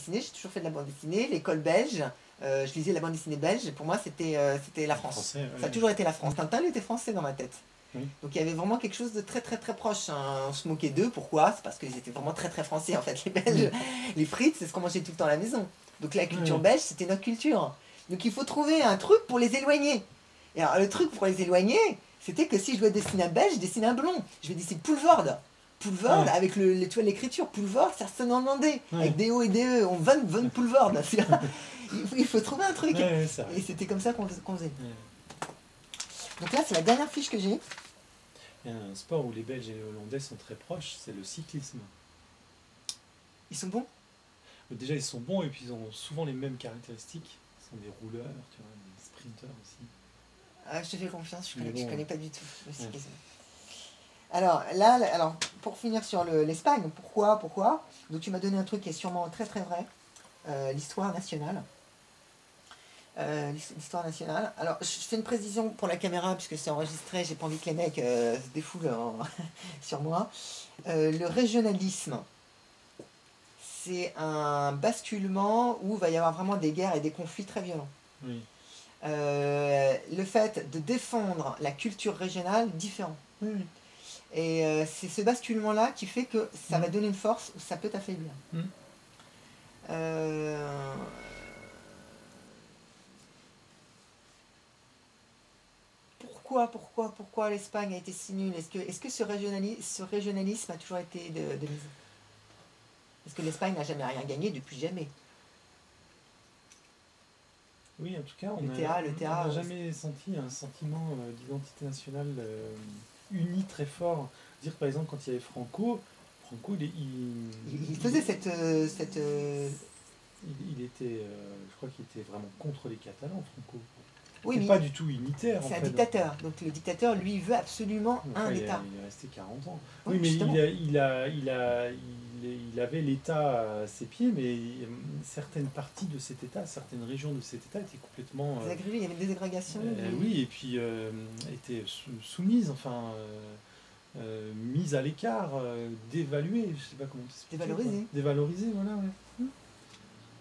dessinée, j'ai toujours fait de la bande dessinée, l'école belge, je lisais la bande dessinée belge, pour moi c'était la France. Français, ouais. Ça a toujours été la France. Tintin, il était français dans ma tête. Oui. Donc il y avait vraiment quelque chose de très très très proche. Hein. On se moquait d'eux, pourquoi? C'est parce qu'ils étaient vraiment très très français en fait, les Belges. Les frites, c'est ce qu'on mangeait tout le temps à la maison. Donc la culture belge, c'était notre culture. Donc il faut trouver un truc pour les éloigner. Et alors le truc pour les éloigner, c'était que si je dois dessiner un belge, je dessine un blond. Je vais dessiner Poulvord. Poulvord, avec tu vois, l'écriture, Poulvord, ça sonne en hollandais. Avec des O et des E, on von Poulvord. Il faut trouver un truc. Et c'était comme ça qu'on faisait. Donc là, c'est la dernière fiche que j'ai. Il y a un sport où les Belges et les Hollandais sont très proches, c'est le cyclisme. Ils sont bons? Déjà, ils sont bons et puis ils ont souvent les mêmes caractéristiques. Ils sont des rouleurs, tu vois, des sprinteurs aussi. Ah, je te fais confiance, je connais pas du tout le cyclisme. Alors, là, pour finir sur l'Espagne, pourquoi? Donc tu m'as donné un truc qui est sûrement très très vrai, l'histoire nationale. L'histoire nationale. Alors, je fais une précision pour la caméra, puisque c'est enregistré, j'ai pas envie que les mecs se défoulent sur moi. Le régionalisme, c'est un basculement où il va y avoir vraiment des guerres et des conflits très violents. Oui. Le fait de défendre la culture régionale, différent. Et c'est ce basculement-là qui fait que ça va donner une force ou ça peut t'affaiblir. Pourquoi l'Espagne a été si nulle? Est-ce que ce régionalisme a toujours été de mise? Parce que l'Espagne n'a jamais rien gagné depuis jamais. Oui, en tout cas, on n'a jamais senti un sentiment d'identité nationale uni très fort. Dire par exemple, quand il y avait Franco, il faisait cette il était, je crois qu'il était vraiment contre les Catalans, Franco. Oui, mais pas du tout unitaire. C'est un dictateur. Donc le dictateur, lui, veut absolument un État. Il est resté 40 ans. Oui, mais il avait l'État à ses pieds, mais certaines parties de cet État, certaines régions de cet État étaient complètement... il y avait des désagrégations. Oui, et puis étaient soumises, mises à l'écart, dévaluées, je ne sais pas comment t'expliquer. Dévalorisées, voilà, ouais.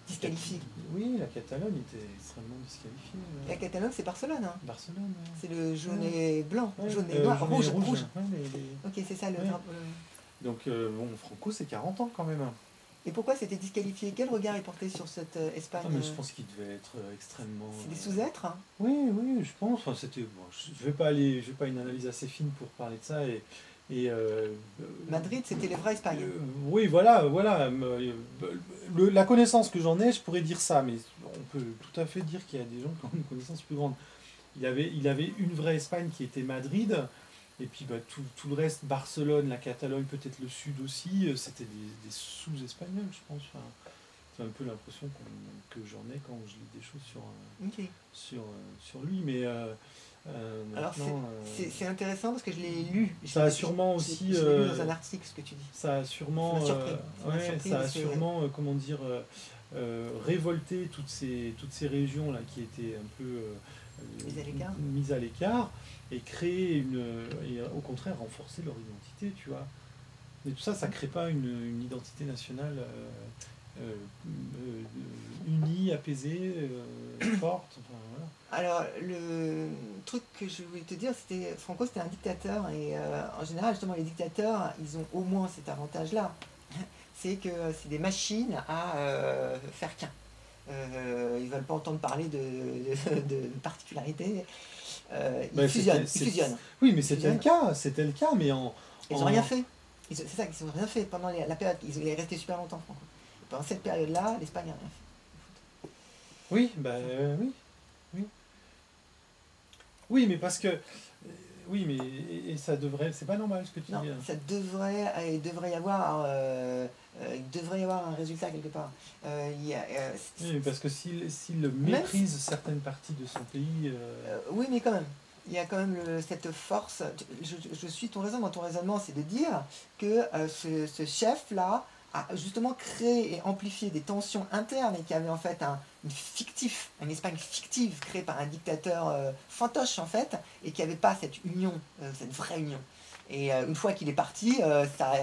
Disqualifié. Oui, la Catalogne était extrêmement disqualifiée. La Catalogne, c'est Barcelone. Hein. Barcelone. Ouais. C'est le jaune et blanc, jaune et noir, rouge. Ok, c'est ça le drapeau. Donc, bon, Franco, c'est 40 ans quand même. Et pourquoi c'était disqualifié? Quel regard il portait sur cette Espagne? Mais je pense qu'il devait être extrêmement... C'est des sous-êtres, hein? Oui, je pense. Enfin, c'était... Bon, je vais pas une analyse assez fine pour parler de ça. Madrid, c'était les vrais Espagnols. Oui, voilà. La connaissance que j'en ai, je pourrais dire ça, mais on peut tout à fait dire qu'il y a des gens qui ont une connaissance plus grande. Il avait une vraie Espagne qui était Madrid, et puis tout le reste, Barcelone, la Catalogne, peut-être le sud aussi, c'était des sous-espagnols, je pense. Enfin, c'est un peu l'impression que j'en ai quand je lis des choses sur lui, mais... alors c'est intéressant parce que je l'ai lu. Ça a sûrement aussi... Je l'ai lu dans un article, ce que tu dis. Ça a sûrement... Ça a sûrement, comment dire, révolté toutes ces régions-là qui étaient un peu mises à l'écart et créé et au contraire renforcer leur identité, tu vois. Mais tout ça, ça crée pas une identité nationale unie, apaisée, forte. Enfin, voilà. Alors, le truc que je voulais te dire, Franco, c'était un dictateur, et en général, justement, les dictateurs, ils ont au moins cet avantage-là. C'est que c'est des machines à faire qu'un. Ils ne veulent pas entendre parler de particularités. Ils fusionnent. Oui, mais c'était le cas, mais Ils n'ont rien fait. C'est ça, ils n'ont rien fait pendant la période. Ils est resté super longtemps, Franco. Et pendant cette période-là, l'Espagne n'a rien fait. Oui, oui. Oui, mais parce que... Oui, mais et ça devrait... C'est pas normal ce que tu dis. Ça il devrait y avoir un résultat quelque part. Oui, parce que s'il méprise certaines parties de son pays... oui, mais quand même. Il y a quand même cette force. Je suis ton raisonnement, c'est de dire que ce chef-là a justement créé et amplifié des tensions internes et qui avait en fait une Espagne fictive créée par un dictateur fantoche en fait, et qui n'avait pas cette union, cette vraie union. Et une fois qu'il est parti, ça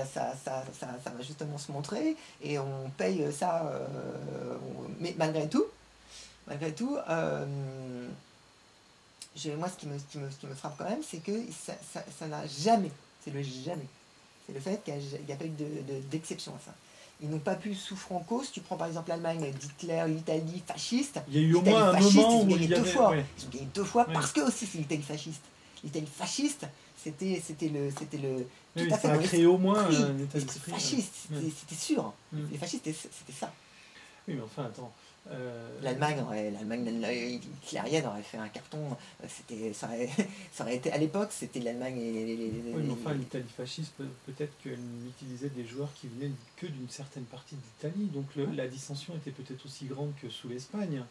va justement se montrer et on paye ça. Mais malgré tout, moi ce qui me frappe quand même, c'est que ça n'a jamais, c'est le jamais, c'est le fait qu'il n'y a pas eu d'exception à ça. Ils n'ont pas pu, sous Franco, si tu prends par exemple l'Allemagne d'Hitler, l'Italie fasciste, il y a eu au moins un moment où ils ont gagné deux fois. Ouais. Ils ont gagné 2 fois parce que aussi c'est l'Italie fasciste. L'Italie fasciste, c'était le oui, ça a créé au moins un état d'esprit fasciste, c'était sûr. Les fascistes, c'était ça. Oui, mais enfin, attends. L'Allemagne hitlérienne aurait fait un carton. Ça aurait été à l'époque, c'était l'Allemagne oui, mais enfin, l'Italie fasciste, peut-être qu'elle utilisait des joueurs qui venaient que d'une certaine partie d'Italie, donc la dissension était peut-être aussi grande que sous l'Espagne.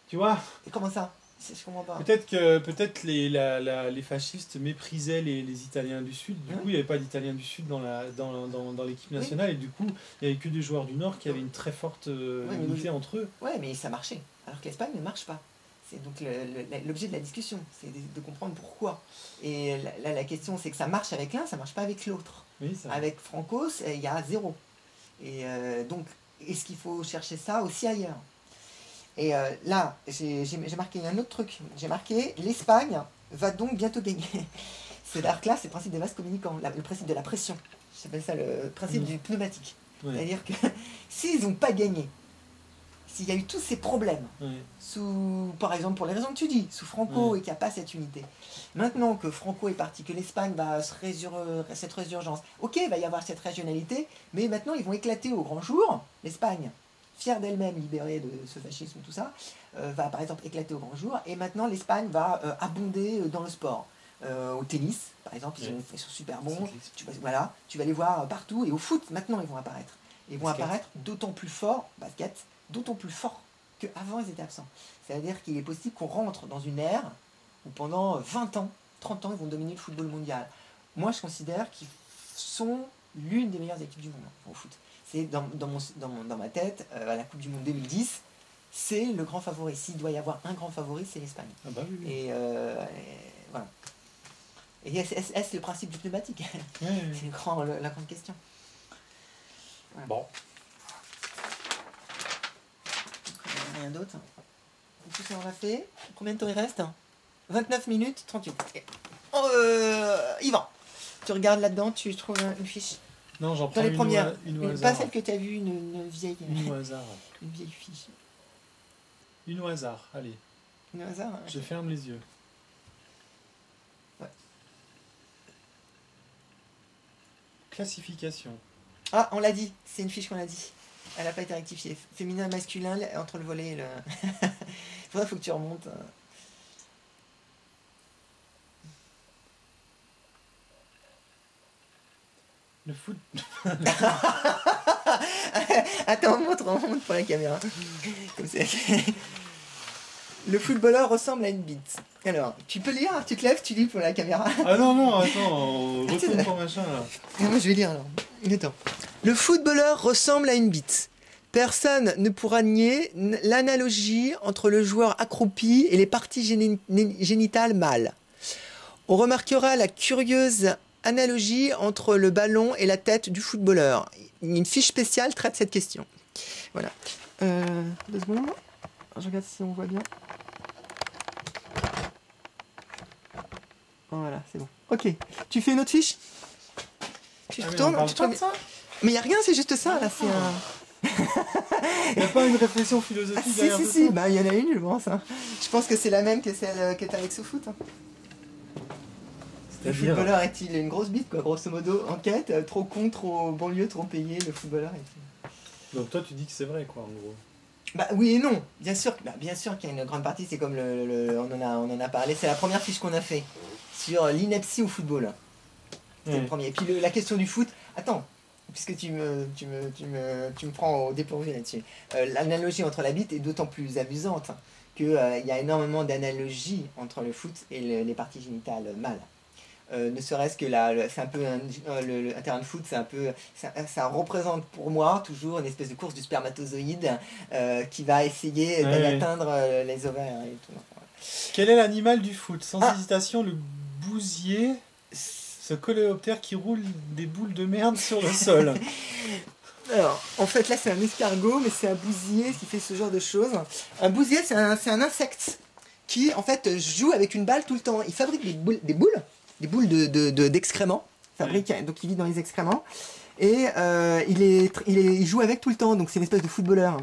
Tu vois? Et comment ça? Je comprends pas. Peut-être les fascistes méprisaient les Italiens du Sud. Du coup, il n'y avait pas d'Italiens du Sud dans l'équipe nationale. Et du coup, il n'y avait que des joueurs du Nord qui avaient une très forte unité entre eux. Ouais, mais ça marchait. Alors que l'Espagne ne marche pas. C'est donc l'objet de la discussion. C'est de comprendre pourquoi. Et la question, c'est que ça marche avec l'un, ça ne marche pas avec l'autre. Oui, avec Franco, il y a 0. Et donc, est-ce qu'il faut chercher ça aussi ailleurs? Et là, j'ai marqué un autre truc. J'ai marqué l'Espagne va donc bientôt gagner. C'est-à-dire que là, c'est le principe des vases communicants, le principe de la pression. J'appelle ça le principe du pneumatique. Ouais. C'est-à-dire que s'ils n'ont pas gagné, s'il y a eu tous ces problèmes, par exemple pour les raisons que tu dis, sous Franco et qu'il n'y a pas cette unité, maintenant que Franco est parti, que l'Espagne va cette résurgence, ok, il va y avoir cette régionalité, mais maintenant ils vont éclater au grand jour. L'Espagne, fière d'elle-même, libérée de ce fascisme, tout ça, va par exemple éclater au grand jour, et maintenant l'Espagne va abonder dans le sport. Au tennis, par exemple, ils sont super bons, tu vas les voir partout, et au foot, maintenant ils vont apparaître. Ils vont apparaître d'autant plus fort, basket, d'autant plus fort qu'avant ils étaient absents. C'est-à-dire qu'il est possible qu'on rentre dans une ère où pendant 20 ans, 30 ans, ils vont dominer le football mondial. Moi, je considère qu'ils sont l'une des meilleures équipes du monde au foot. C'est dans ma tête, à la Coupe du Monde 2010, c'est le grand favori. S'il doit y avoir un grand favori, c'est l'Espagne. Ah bah oui. Et voilà. Et est-ce le principe du pneumatique? C'est la grande question. Voilà. Bon. Rien d'autre. Tout ça on l'a fait. Combien de temps il reste? 29 minutes 38. Yvan, tu regardes là-dedans, tu trouves une fiche. Non, j'en prends dans les premières. Une au hasard. Pas celle que tu as vue, une vieille. Une au hasard. Une vieille fiche. Une au hasard, allez. Une au hasard. Je ferme les yeux. Ouais. Classification. Ah, on l'a dit, c'est une fiche qu'on a dit. Elle n'a pas été rectifiée. Féminin, masculin, entre le volet et le... Il faut que tu remontes. Le foot... Attends, on montre pour la caméra. Comme ça. Le footballeur ressemble à une bite. Alors, tu peux lire, tu te lèves, tu lis pour la caméra. Ah non, attends, retourne ton machin là. Moi je vais lire alors. Attends. Le footballeur ressemble à une bite. Personne ne pourra nier l'analogie entre le joueur accroupi et les parties génitales mâles. On remarquera la curieuse analogie entre le ballon et la tête du footballeur. Une fiche spéciale traite cette question. Voilà. 2 secondes. Je regarde si on voit bien. Voilà, c'est bon. Ok. Tu fais une autre fiche? Tu retournes, tu tournes ça? Mais il n'y a rien, c'est juste ça. Là, c'est Il n'y a pas une réflexion philosophique derrière tout ça? Si, bah il y en a une, je pense. Hein. Je pense que c'est la même que celle que tu as avec ce foot. Hein. Le footballeur est-il une grosse bite, quoi, grosso modo? Enquête, trop con, trop banlieue, trop payé, le footballeur est... Donc toi, tu dis que c'est vrai, quoi, en gros. Bah oui et non, bien sûr qu'il y a une grande partie, c'est comme on en a parlé, c'est la première fiche qu'on a fait sur l'ineptie au football. C'était le premier. Et puis la question du foot, attends, puisque tu me prends au dépourvu là-dessus. L'analogie entre la bite est d'autant plus amusante qu'il y a énormément d'analogies entre le foot et les parties génitales mâles. Ne serait-ce que c'est un peu un terrain de foot, ça représente pour moi toujours une espèce de course du spermatozoïde qui va essayer d'atteindre les ovaires et tout. Quel est l'animal du foot? Sans hésitation, le bousier. Ce coléoptère qui roule des boules de merde sur le sol. Alors, en fait, là, c'est un escargot, mais c'est un bousier qui fait ce genre de choses. Un bousier, c'est un insecte qui, en fait, joue avec une balle tout le temps. Il fabrique des boules d'excréments. Donc, il vit dans les excréments. Et il joue avec tout le temps. Donc, c'est une espèce de footballeur.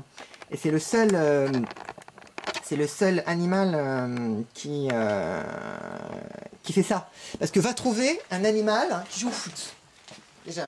Et c'est le seul animal qui fait ça. Parce que va trouver un animal qui joue au foot. Déjà.